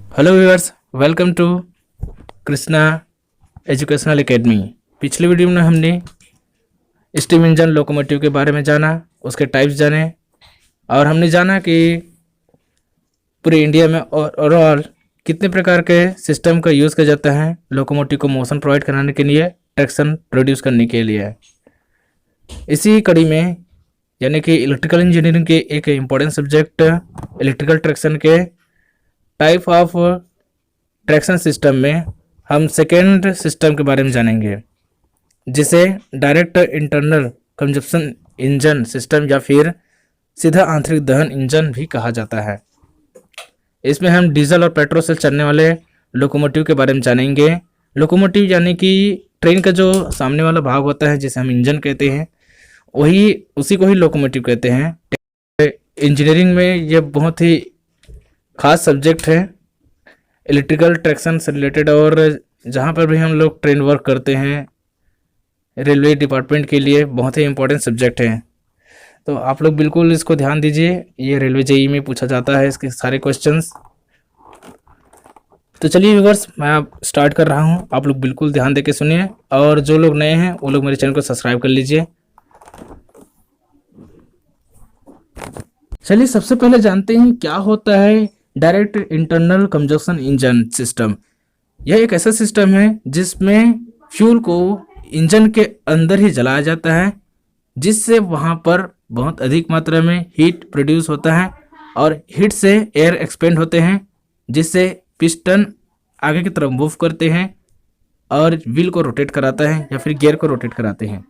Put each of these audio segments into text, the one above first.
Hello viewers, welcome to Krishna educational academy. पिछले video में हमने स्टीम इंजन लोकोमोटिव के बारे में जाना, उसके टाइप्स जाने और हमने जाना कि पूरे इंडिया में ओवरऑल कितने प्रकार के सिस्टम का यूज़ किया जाता है लोकोमोटिव को मोशन प्रोवाइड कराने के लिए, ट्रैक्शन प्रोड्यूस करने के लिए। इसी कड़ी में यानी कि इलेक्ट्रिकल इंजीनियरिंग के एक इम्पॉर्टेंट सब्जेक्ट इलेक्ट्रिकल ट्रैक्शन के टाइप ऑफ ट्रैक्शन सिस्टम में हम सेकेंड सिस्टम के बारे में जानेंगे, जिसे direct internal consumption engine system या फिर सीधा आंतरिक दहन इंजन भी कहा जाता है। इसमें हम डीजल और पेट्रोल से चलने वाले लोकोमोटिव के बारे में जानेंगे। लोकोमोटिव यानी कि ट्रेन का जो सामने वाला भाग होता है जिसे हम इंजन कहते हैं, उसी को ही लोकोमोटिव कहते हैं। इंजीनियरिंग में यह बहुत ही खास सब्जेक्ट है इलेक्ट्रिकल ट्रैक्शन से रिलेटेड, और जहाँ पर भी हम लोग ट्रेन वर्क करते हैं रेलवे डिपार्टमेंट के लिए बहुत ही इम्पोर्टेंट सब्जेक्ट है। तो आप लोग बिल्कुल इसको ध्यान दीजिए, ये रेलवे जेई में पूछा जाता है इसके सारे क्वेश्चंस। तो चलिए व्यूअर्स, मैं अब स्टार्ट कर रहा हूँ, आप लोग बिल्कुल ध्यान देके सुनिए, और जो लोग नए हैं वो लोग मेरे चैनल को सब्सक्राइब कर लीजिए। चलिए सबसे पहले जानते हैं क्या होता है direct internal consumption engine system. यह एक ऐसा सिस्टम है जिसमें फ्यूल को इंजन के अंदर ही जलाया जाता है, जिससे वहां पर बहुत अधिक मात्रा में हीट प्रोड्यूस होता है और हीट से एयर एक्सपेंड होते हैं, जिससे पिस्टन आगे की तरफ मूव करते हैं और व्हील को रोटेट कराता है या फिर गियर को रोटेट कराते हैं।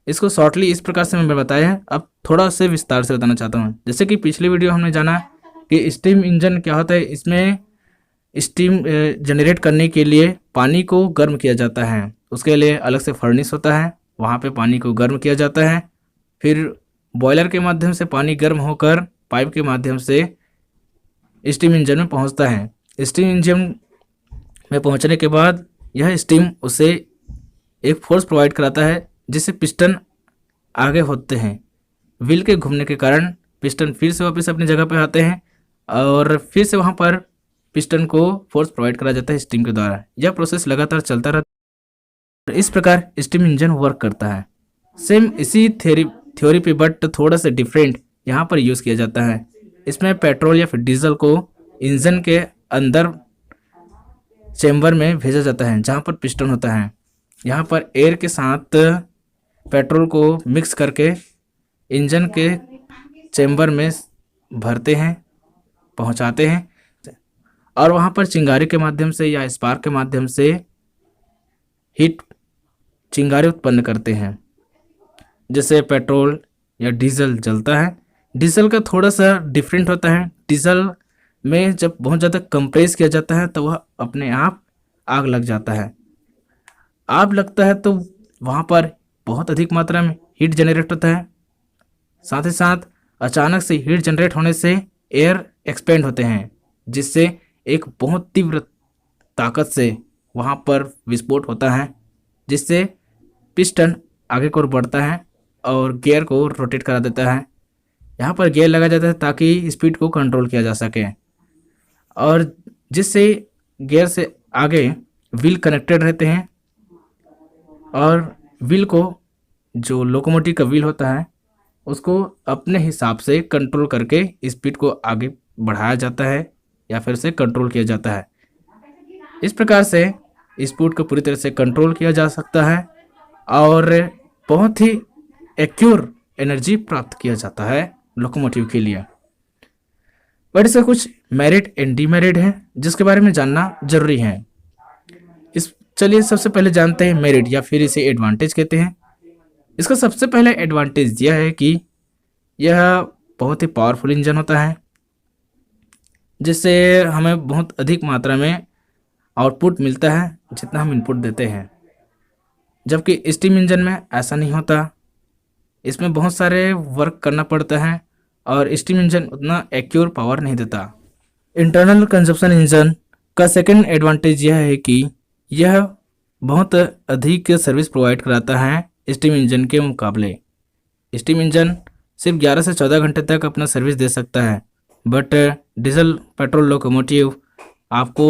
इसको शॉर्टली इस प्रकार से मैं बताया है, अब थोड़ा से विस्तार से बताना चाहता हूँ। जैसे कि पिछले वीडियो हमने जाना कि स्टीम इंजन क्या होता है, इसमें स्टीम जनरेट करने के लिए पानी को गर्म किया जाता है। उसके लिए अलग से फर्नेस होता है, वहाँ पे पानी को गर्म किया जाता है, फिर बॉयलर के माध्यम से पानी गर्म होकर पाइप के माध्यम से स्टीम इंजन में पहुँचता है। स्टीम इंजन में पहुँचने के बाद यह स्टीम उसे एक फोर्स प्रोवाइड कराता है, जिससे पिस्टन आगे होते हैं। व्हील के घूमने के कारण पिस्टन फिर से वापस अपनी जगह पर आते हैं और फिर से वहाँ पर पिस्टन को फोर्स प्रोवाइड करा जाता है स्टीम के द्वारा। यह प्रोसेस लगातार चलता रहता है। इस प्रकार स्टीम इंजन वर्क करता है। सेम इसी थ्योरी पे बट थोड़ा सा डिफरेंट यहाँ पर यूज़ किया जाता है। इसमें पेट्रोल या फिर डीजल को इंजन के अंदर चैम्बर में भेजा जाता है जहाँ पर पिस्टन होता है। यहाँ पर एयर के साथ पेट्रोल को मिक्स करके इंजन के चैम्बर में भरते हैं, पहुँचाते हैं, और वहाँ पर चिंगारी के माध्यम से या स्पार्क के माध्यम से हीट चिंगारी उत्पन्न करते हैं, जैसे पेट्रोल या डीजल जलता है। डीजल का थोड़ा सा डिफरेंट होता है। डीजल में जब बहुत ज़्यादा कंप्रेस किया जाता है तो वह अपने आप आग लग जाता है। आग लगता है तो वहाँ पर बहुत अधिक मात्रा में हीट जनरेट होता है। साथ ही साथ अचानक से हीट जनरेट होने से एयर एक्सपेंड होते हैं, जिससे एक बहुत तीव्र ताकत से वहाँ पर विस्फोट होता है, जिससे पिस्टन आगे को बढ़ता है और गियर को रोटेट करा देता है। यहाँ पर गियर लगा जाता है ताकि स्पीड को कंट्रोल किया जा सके, और जिससे गियर से आगे व्हील कनेक्टेड रहते हैं, और व्हील को जो लोकोमोटिव का व्हील होता है उसको अपने हिसाब से कंट्रोल करके स्पीड को आगे बढ़ाया जाता है या फिर से कंट्रोल किया जाता है। इस प्रकार से स्पीड को पूरी तरह से कंट्रोल किया जा सकता है और बहुत ही एक्यूर एनर्जी प्राप्त किया जाता है लोकोमोटिव के लिए। बट इसका कुछ मेरिट एंड डीमेरिट है जिसके बारे में जानना जरूरी है। चलिए सबसे पहले जानते हैं मेरिट या फिर इसे एडवांटेज कहते हैं। इसका सबसे पहले एडवांटेज यह है कि यह बहुत ही पावरफुल इंजन होता है, जिससे हमें बहुत अधिक मात्रा में आउटपुट मिलता है जितना हम इनपुट देते हैं, जबकि स्टीम इंजन में ऐसा नहीं होता। इसमें बहुत सारे वर्क करना पड़ता है और स्टीम इंजन उतना एक्यूर पावर नहीं देता। इंटरनल कंजप्शन इंजन का सेकंड एडवांटेज यह है कि यह बहुत अधिक सर्विस प्रोवाइड कराता है स्टीम इंजन के मुकाबले। स्टीम इंजन सिर्फ 11 से 14 घंटे तक अपना सर्विस दे सकता है, बट डीजल पेट्रोल लोकोमोटिव आपको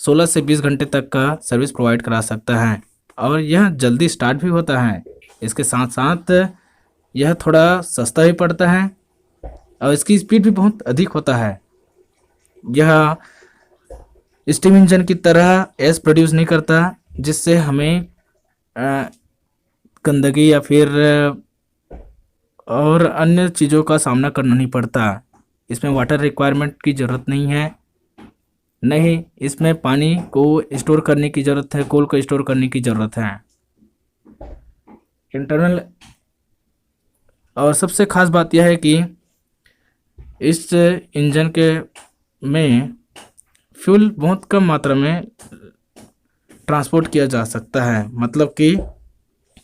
16 से 20 घंटे तक का सर्विस प्रोवाइड करा सकता है और यह जल्दी स्टार्ट भी होता है। इसके साथ साथ यह थोड़ा सस्ता भी पड़ता है और इसकी स्पीड भी बहुत अधिक होता है। यह स्टीम इंजन की तरह एस प्रोड्यूस नहीं करता, जिससे हमें गंदगी या फिर और अन्य चीज़ों का सामना करना नहीं पड़ता। इसमें वाटर रिक्वायरमेंट की ज़रूरत नहीं है, नहीं इसमें पानी को स्टोर करने की ज़रूरत है, कोल को स्टोर करने की ज़रूरत है। इंटरनल और सबसे ख़ास बात यह है कि इस इंजन के में फ्यूल बहुत कम मात्रा में ट्रांसपोर्ट किया जा सकता है, मतलब कि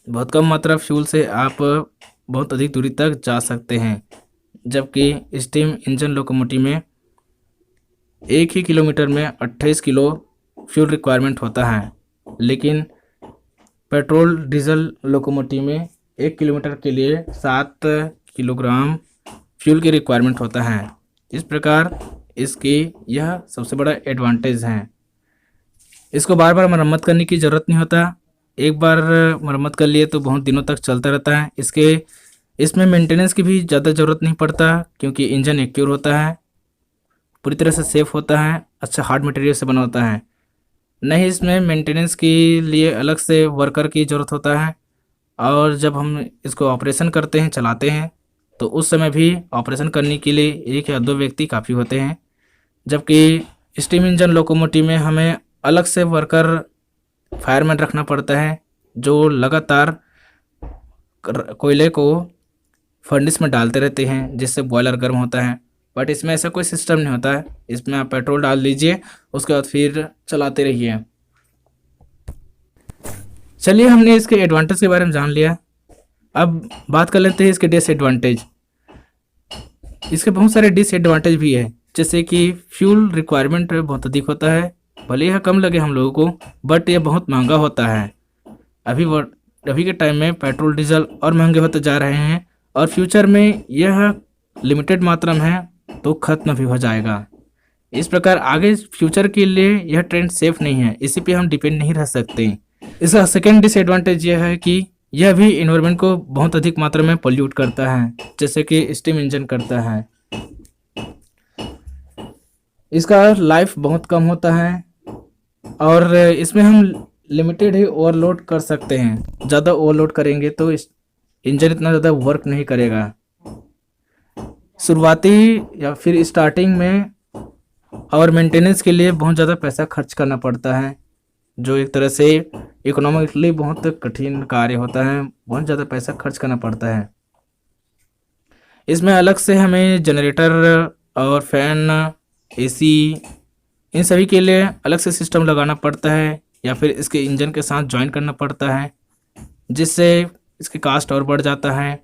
बहुत कम मात्रा फ्यूल से आप बहुत अधिक दूरी तक जा सकते हैं, जबकि स्टीम इंजन लोकोमोटिव में 1 ही किलोमीटर में 28 किलो फ्यूल रिक्वायरमेंट होता है, लेकिन पेट्रोल डीजल लोकोमोटिव में 1 किलोमीटर के लिए 7 किलोग्राम फ्यूल की रिक्वायरमेंट होता है। इस प्रकार इसकी यह सबसे बड़ा एडवांटेज है। इसको बार बार मरम्मत करने की ज़रूरत नहीं होता, एक बार मरम्मत कर लिए तो बहुत दिनों तक चलता रहता है। इसमें मेंटेनेंस की भी ज़्यादा ज़रूरत नहीं पड़ता, क्योंकि इंजन एक्योर होता है, पूरी तरह से सेफ़ होता है, अच्छा हार्ड मटेरियल से बना होता है। नहीं इसमें मेंटेनेंस के लिए अलग से वर्कर की ज़रूरत होता है, और जब हम इसको ऑपरेशन करते हैं, चलाते हैं, तो उस समय भी ऑपरेशन करने के लिए 1 या 2 व्यक्ति काफ़ी होते हैं, जबकि स्टीम इंजन लोकोमोटिव में हमें अलग से वर्कर फायरमैन रखना पड़ता है, जो लगातार कोयले को फर्नेस में डालते रहते हैं, जिससे बॉयलर गर्म होता है। बट इसमें ऐसा कोई सिस्टम नहीं होता है, इसमें आप पेट्रोल डाल दीजिए, उसके बाद फिर चलाते रहिए। चलिए हमने इसके एडवांटेज के बारे में जान लिया, अब बात कर लेते हैं इसके डिसएडवांटेज। इसके बहुत सारे डिसएडवांटेज भी है, जैसे कि फ्यूल रिक्वायरमेंट बहुत अधिक होता है, भले यह कम लगे हम लोगों को, बट यह बहुत महंगा होता है। अभी के टाइम में पेट्रोल डीजल और महंगे होते जा रहे हैं, और फ्यूचर में यह लिमिटेड मात्रा में है तो ख़त्म भी हो जाएगा। इस प्रकार आगे फ्यूचर के लिए यह ट्रेंड सेफ नहीं है, इसी पे हम डिपेंड नहीं रह सकते। इसका सेकेंड डिसएडवांटेज यह है कि यह भी इन्वायरमेंट को बहुत अधिक मात्रा में पोल्यूट करता है, जैसे कि स्टीम इंजन करता है। इसका लाइफ बहुत कम होता है, और इसमें हम लिमिटेड ही ओवरलोड कर सकते हैं। ज़्यादा ओवरलोड करेंगे तो इस इंजन इतना ज़्यादा वर्क नहीं करेगा। शुरुआती या फिर स्टार्टिंग में और मेंटेनेंस के लिए बहुत ज़्यादा पैसा खर्च करना पड़ता है, जो एक तरह से इकोनॉमिकली बहुत कठिन कार्य होता है, बहुत ज़्यादा पैसा खर्च करना पड़ता है। इसमें अलग से हमें जनरेटर और फैन, एसी, इन सभी के लिए अलग से सिस्टम लगाना पड़ता है, या फिर इसके इंजन के साथ ज्वाइन करना पड़ता है, जिससे इसकी कास्ट और बढ़ जाता है।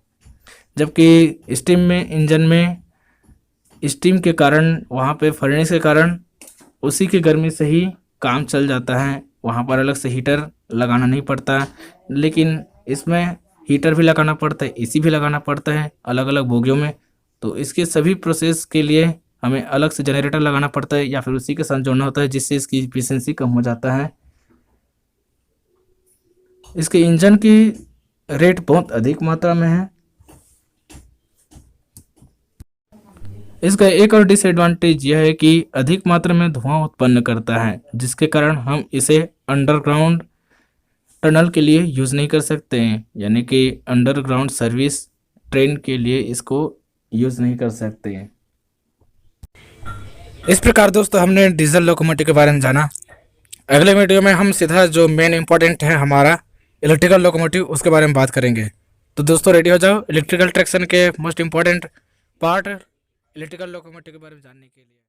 जबकि स्टीम में इंजन में स्टीम के कारण, वहाँ पे फर्नेस के कारण उसी की गर्मी से ही काम चल जाता है, वहाँ पर अलग से हीटर लगाना नहीं पड़ता। लेकिन इसमें हीटर भी लगाना पड़ता है, एसी भी लगाना पड़ता है अलग अलग बोगियों में, तो इसके सभी प्रोसेस के लिए हमें अलग से जनरेटर लगाना पड़ता है, या फिर उसी के साथ जोड़ना होता है, जिससे इसकी एफिशिएंसी कम हो जाता है। इसके इंजन की रेट बहुत अधिक मात्रा में है। इसका एक और डिसएडवांटेज यह है कि अधिक मात्रा में धुआं उत्पन्न करता है, जिसके कारण हम इसे अंडरग्राउंड टनल के लिए यूज़ नहीं कर सकते हैं, यानी कि अंडरग्राउंड सर्विस ट्रेन के लिए इसको यूज़ नहीं कर सकते हैं। इस प्रकार दोस्तों हमने डीजल लोकोमोटिव के बारे में जाना। अगले वीडियो में हम सीधा जो मेन इंपॉर्टेंट है हमारा इलेक्ट्रिकल लोकोमोटिव, उसके बारे में बात करेंगे। तो दोस्तों रेडी हो जाओ इलेक्ट्रिकल ट्रैक्शन के most important part electrical locomotive के बारे में जानने के लिए।